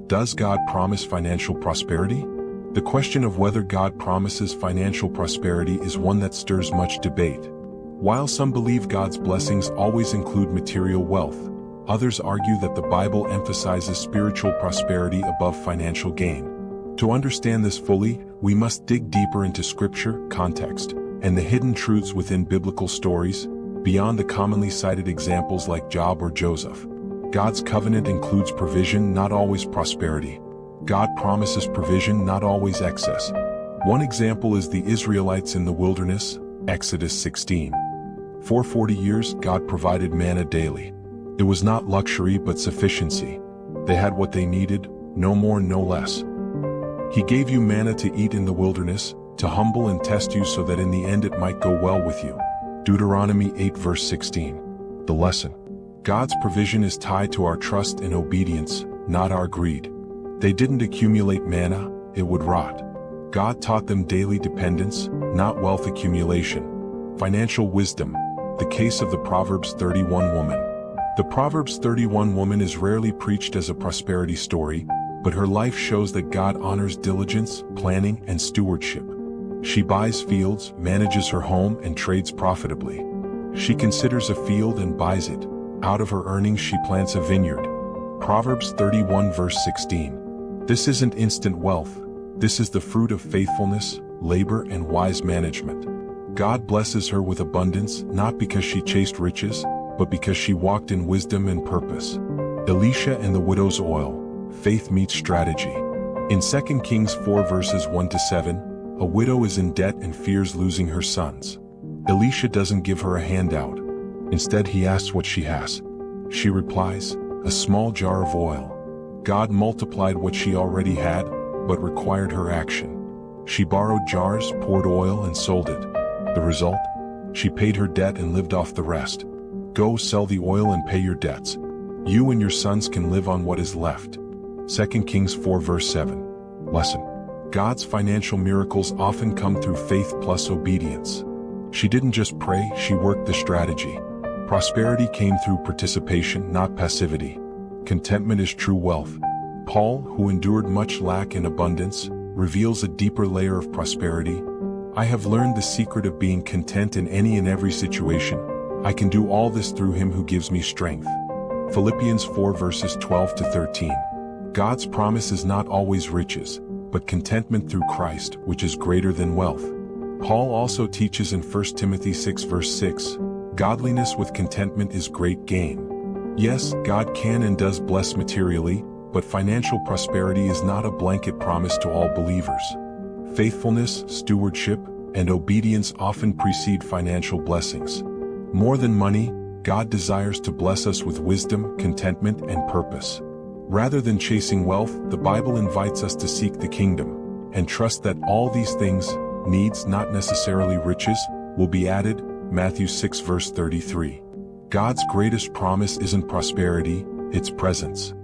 Does God promise financial prosperity? The question of whether God promises financial prosperity is one that stirs much debate. While some believe God's blessings always include material wealth, others argue that the Bible emphasizes spiritual prosperity above financial gain. To understand this fully, we must dig deeper into scripture, context, and the hidden truths within biblical stories, beyond the commonly cited examples like Job or Joseph. God's covenant includes provision, not always prosperity. God promises provision, not always excess. One example is the Israelites in the wilderness, Exodus 16. For 40 years, God provided manna daily. It was not luxury but sufficiency. They had what they needed, no more, no less. He gave you manna to eat in the wilderness, to humble and test you so that in the end it might go well with you. Deuteronomy 8 verse 16. The lesson. God's provision is tied to our trust and obedience, not our greed. They didn't accumulate manna, it would rot. God taught them daily dependence, not wealth accumulation. Financial wisdom. The case of the Proverbs 31 woman. The Proverbs 31 woman is rarely preached as a prosperity story, but her life shows that God honors diligence, planning, and stewardship. She buys fields, manages her home, and trades profitably. She considers a field and buys it. Out of her earnings she plants a vineyard. Proverbs 31 verse 16. This isn't instant wealth. This is the fruit of faithfulness, labor, and wise management. God blesses her with abundance, not because she chased riches, but because she walked in wisdom and purpose. Elisha and the widow's oil. Faith meets strategy. In 2 Kings 4 verses 1-7, a widow is in debt and fears losing her sons. Elisha doesn't give her a handout. Instead, he asks what she has. She replies, a small jar of oil. God multiplied what she already had, but required her action. She borrowed jars, poured oil, and sold it. The result? She paid her debt and lived off the rest. Go sell the oil and pay your debts. You and your sons can live on what is left. 2 Kings 4 verse 7. Lesson. God's financial miracles often come through faith plus obedience. She didn't just pray, she worked the strategy. Prosperity came through participation, not passivity. Contentment is true wealth. Paul, who endured much lack and abundance, reveals a deeper layer of prosperity. I have learned the secret of being content in any and every situation. I can do all this through him who gives me strength. Philippians 4 verses 12-13. God's promise is not always riches, but contentment through Christ, which is greater than wealth. Paul also teaches in 1 Timothy 6 verse 6, godliness with contentment is great gain. Yes, God can and does bless materially, but financial prosperity is not a blanket promise to all believers. Faithfulness, stewardship, and obedience often precede financial blessings. More than money, God desires to bless us with wisdom, contentment, and purpose. Rather than chasing wealth, the Bible invites us to seek the kingdom, and trust that all these things, needs not necessarily riches, will be added. Matthew 6 verse 33. God's greatest promise isn't prosperity, it's presence.